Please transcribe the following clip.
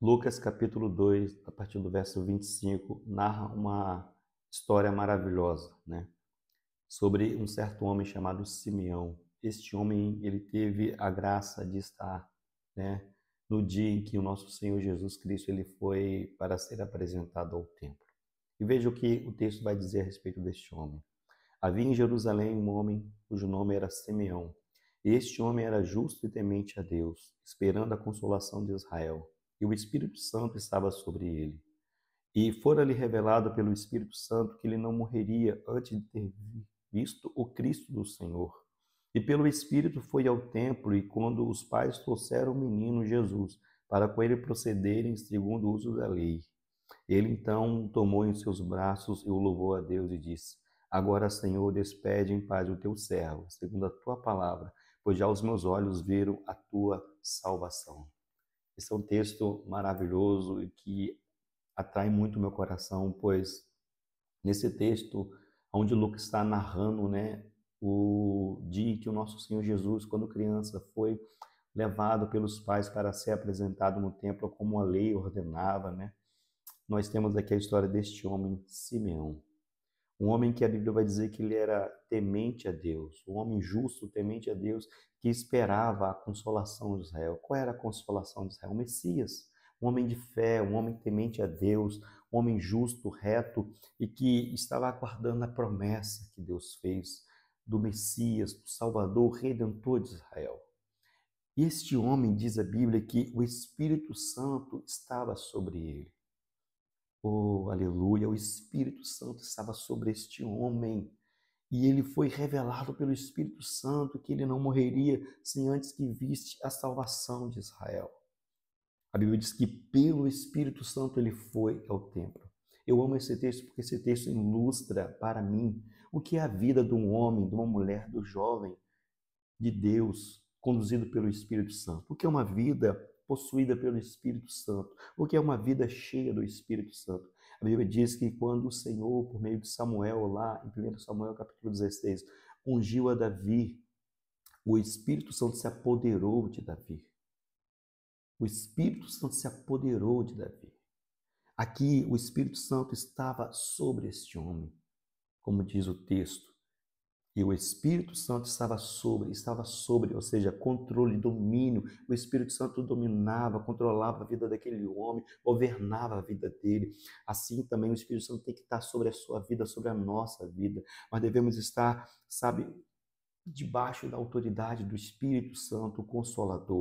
Lucas capítulo 2, a partir do verso 25, narra uma história maravilhosa, né? Sobre um certo homem chamado Simeão. Este homem, ele teve a graça de estar, né, no dia em que o nosso Senhor Jesus Cristo ele foi para ser apresentado ao templo. E veja o que o texto vai dizer a respeito deste homem. Havia em Jerusalém um homem cujo nome era Simeão. Este homem era justo e temente a Deus, esperando a consolação de Israel. E o Espírito Santo estava sobre ele. E fora-lhe revelado pelo Espírito Santo que ele não morreria antes de ter visto o Cristo do Senhor. E pelo Espírito foi ao templo, e quando os pais trouxeram o menino Jesus, para com ele procederem segundo o uso da lei, ele então o tomou em seus braços e o louvou a Deus e disse: Agora, Senhor, despede em paz o teu servo, segundo a tua palavra, pois já os meus olhos viram a tua salvação. Esse é um texto maravilhoso e que atrai muito o meu coração, pois nesse texto, onde Lucas está narrando, né, o dia em que o nosso Senhor Jesus, quando criança, foi levado pelos pais para ser apresentado no templo como a lei ordenava, né? Nós temos aqui a história deste homem, Simeão. Um homem que a Bíblia vai dizer que ele era temente a Deus, um homem justo, temente a Deus, que esperava a consolação de Israel. Qual era a consolação de Israel? O Messias, um homem de fé, um homem temente a Deus, um homem justo, reto e que estava aguardando a promessa que Deus fez do Messias, do Salvador, Redentor de Israel. E este homem, diz a Bíblia, que o Espírito Santo estava sobre ele. Oh, aleluia! O Espírito Santo estava sobre este homem e ele foi revelado pelo Espírito Santo que ele não morreria sem antes que visse a salvação de Israel. A Bíblia diz que pelo Espírito Santo ele foi ao templo. Eu amo esse texto porque esse texto ilustra para mim o que é a vida de um homem, de uma mulher, do jovem de Deus, conduzido pelo Espírito Santo. O que é uma vida possuída pelo Espírito Santo? O que é uma vida cheia do Espírito Santo? A Bíblia diz que quando o Senhor, por meio de Samuel, lá em 1 Samuel capítulo 16, ungiu a Davi, o Espírito Santo se apoderou de Davi. O Espírito Santo se apoderou de Davi. Aqui o Espírito Santo estava sobre este homem, como diz o texto. E o Espírito Santo estava sobre, ou seja, controle, domínio. O Espírito Santo dominava, controlava a vida daquele homem, governava a vida dele. Assim também o Espírito Santo tem que estar sobre a sua vida, sobre a nossa vida. Nós devemos estar, sabe, debaixo da autoridade do Espírito Santo, o Consolador.